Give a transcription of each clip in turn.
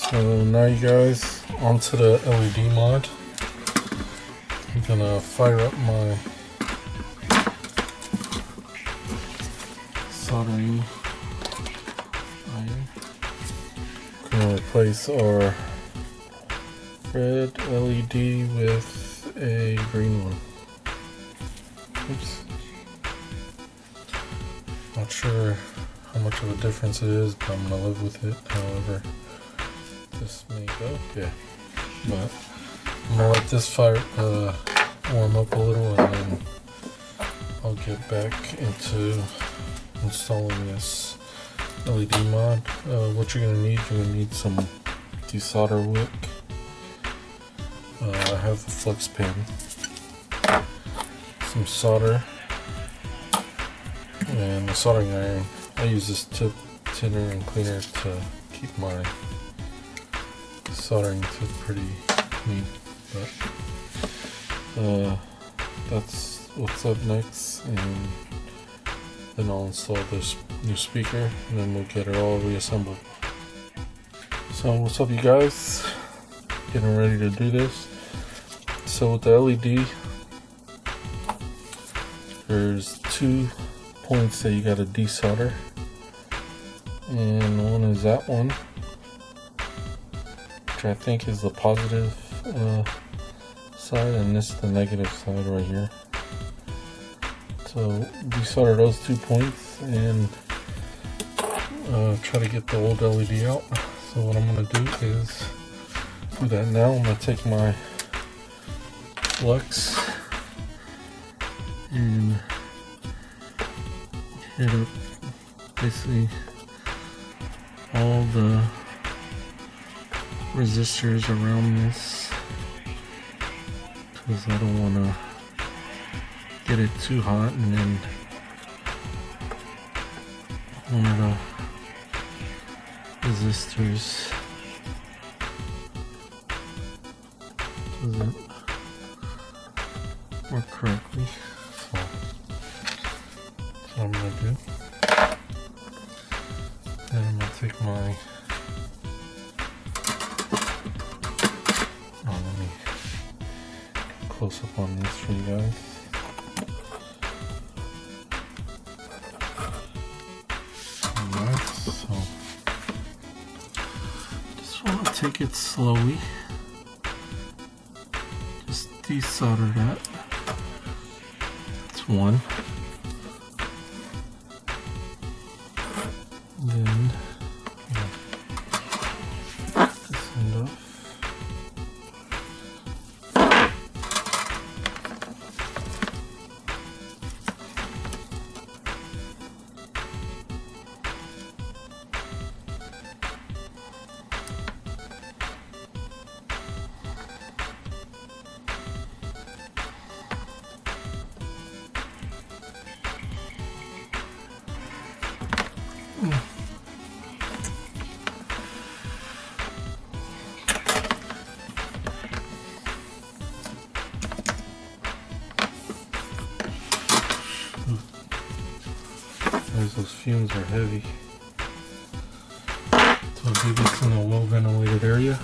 So now you guys, onto the LED mod. I'm gonna fire up my soldering iron. I'm gonna replace our red LED with a green one. Oops. Not sure how much of a difference it is, but I'm gonna live with it. However, this may go. Yeah. But I'm gonna let this fire warm up a little, and then I'll get back into installing this LED mod. What you're gonna need some desolder wick. I have a flex pen, some solder, and a soldering iron. I use this tip tinner and cleaner to keep my soldering tip pretty clean. But that's what's up next, and then I'll install this new speaker, and then we'll get it all reassembled. So what's up, you guys? Getting ready to do this. So with the LED, there's 2 points that you gotta desolder, and one is that one, which I think is the positive side, and this is the negative side right here. So desolder those 2 points and try to get the old LED out. So what I'm gonna do is do that now. I'm gonna take my flux and hit up basically all the resistors around this, because I don't want to get it too hot and then one of the resistors doesn't work correctly. So that's what I'm going to do. Then I'm going to take my let me close up on this for you guys. Alright, so just want to take it slowly. Just desolder that. That's one. Then this end off. Those fumes are heavy. So I'll do this in a well ventilated area.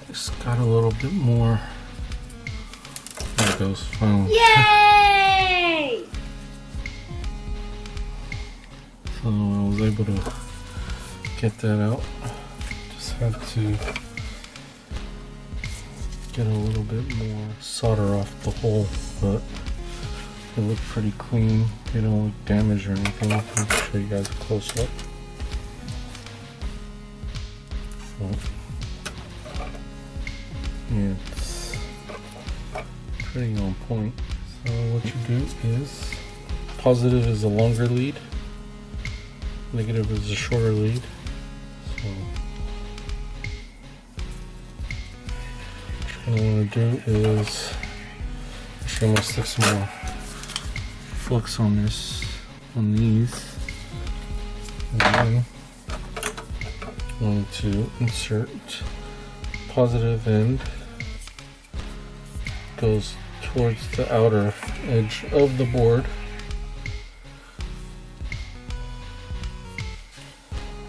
Just got a little bit more. There it goes, finally. Yay! So I was able to get that out. Just had to get a little bit more solder off the hole, but it looked pretty clean. They don't look damaged or anything. I'll show you guys a close up. So, It's pretty on point. So what you do is, positive is a longer lead, negative is a shorter lead. So what you're going to want to do is, actually I'm going to stick some more flux on these, and then I'm going to insert positive end goes towards the outer edge of the board.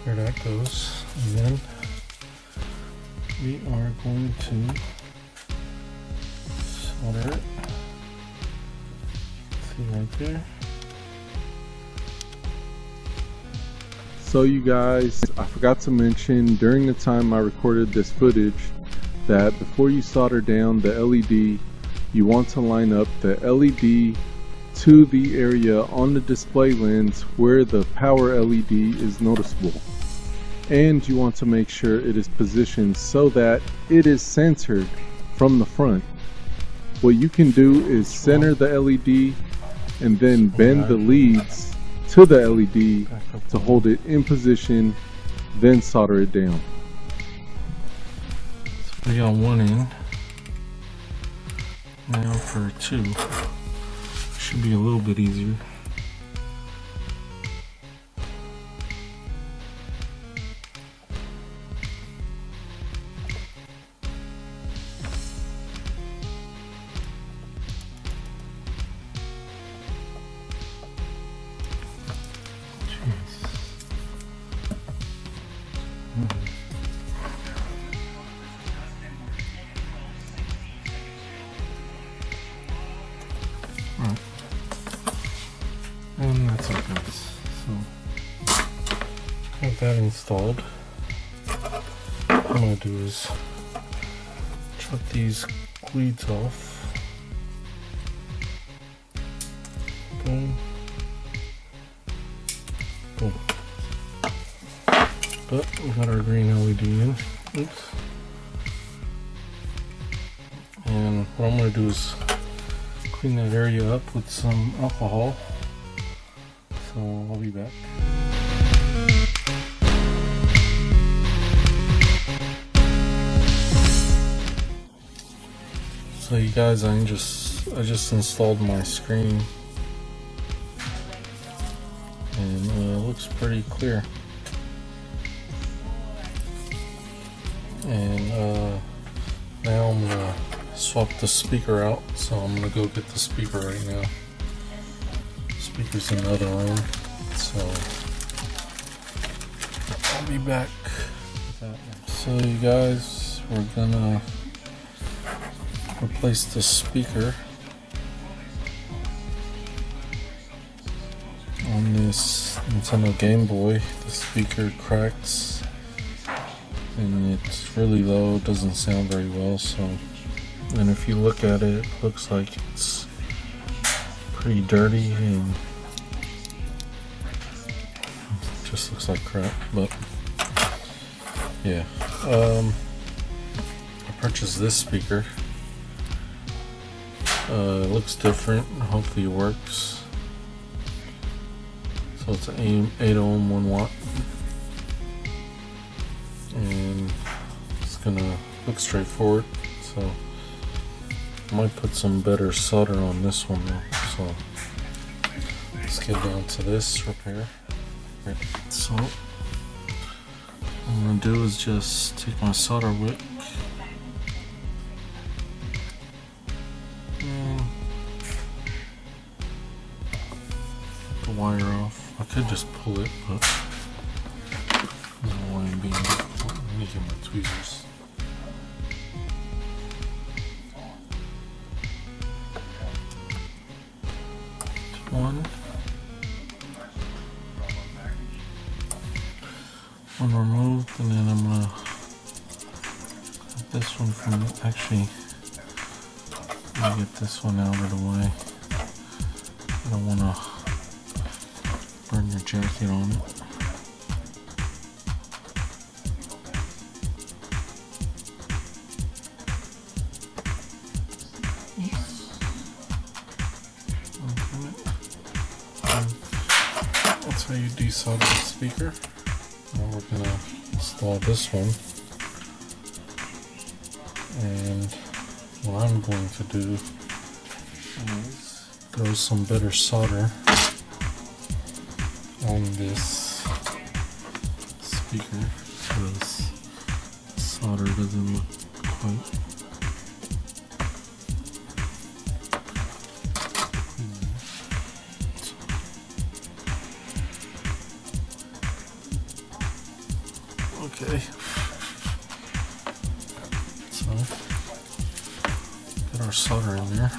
There that goes. And then we are going to solder it. See right there. So you guys, I forgot to mention during the time I recorded this footage that before you solder down the LED, you want to line up the LED to the area on the display lens where the power LED is noticeable. And you want to make sure it is positioned so that it is centered from the front. What you can do is center the LED and then bend the leads to the LED to hold it in position, then solder it down. So we on one end. Now for two. Should be a little bit easier. Right. And that's it, guys. So, got that installed. What I'm going to do is chop these leads off. Boom. Boom. But we got our green LED in. Oops. And what I'm going to do is clean that area up with some alcohol. So I'll be back. So you guys, I just installed my screen, and it looks pretty clear. And now I'm gonna swap the speaker out, so I'm gonna go get the speaker right now. Speaker's in the other room, so I'll be back with that. So you guys, we're gonna replace the speaker on this Nintendo Game Boy. The speaker cracks and it's really low, it doesn't sound very well. So, and if you look at it, it looks like it's pretty dirty and just looks like crap. But yeah, I purchased this speaker. It looks different. Hopefully it works. So it's an 8 ohm 1 watt, and it's gonna look straightforward. So I might put some better solder on this one though. So let's get down to this repair. So what I'm gonna do is just take my solder wick and get the wire off. I could just pull it, but I don't want it being difficult. Let me get my tweezers. One removed, and then I'm gonna cut this one from, actually, let me get this one out of the way. I don't want to burn your jacket on it. how you desolder the speaker. Now we're gonna install this one, and what I'm going to do is throw some better solder on this speaker because solder doesn't look quite okay. So get our solder in there.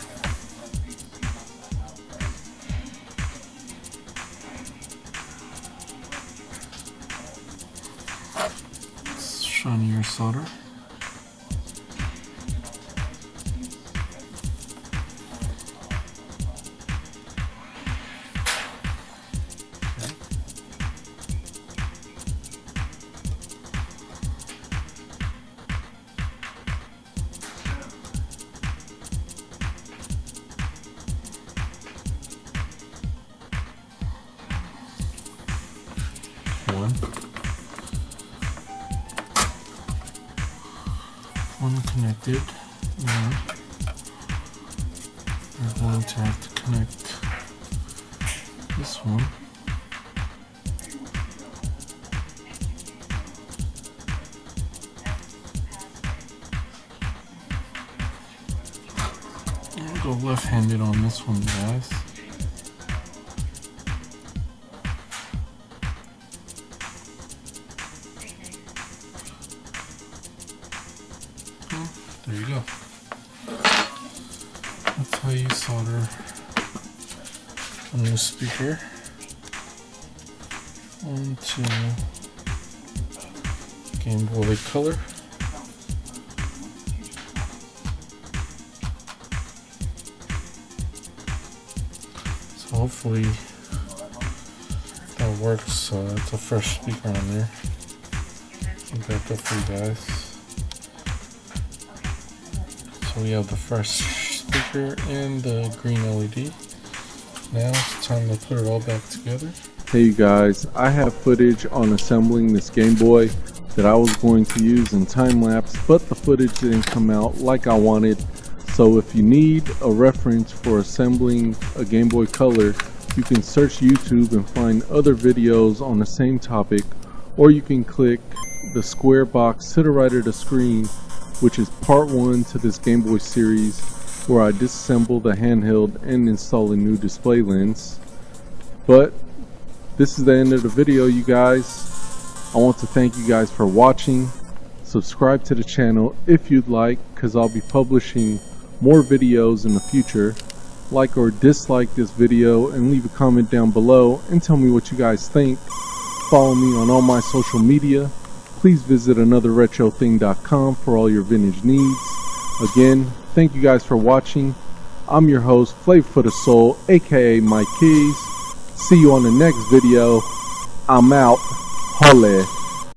Shinier solder. One connected. Now we're going to have to connect this one. I'll go left-handed on this one, guys. There you go. That's how you solder a new speaker onto Game Boy Color. So hopefully that works. It's a fresh speaker on there. I'll back up for you guys. So we have the fresh speaker and the green LED. Now it's time to put it all back together. Hey you guys, I have footage on assembling this Game Boy that I was going to use in time lapse, but the footage didn't come out like I wanted. So if you need a reference for assembling a Game Boy Color, you can search YouTube and find other videos on the same topic, or you can click the square box to the right of the screen, which is part 1 to this Game Boy series, where I disassemble the handheld and install a new display lens. But this is the end of the video, you guys. I want to thank you guys for watching. Subscribe to the channel if you'd like, because I'll be publishing more videos in the future. Like or dislike this video and leave a comment down below and tell me what you guys think. Follow me on all my social media. Please visit anotherretrothing.com for all your vintage needs. Again, thank you guys for watching. I'm your host, Flava for the Soul, aka MiKeyz. See you on the next video. I'm out. Holla.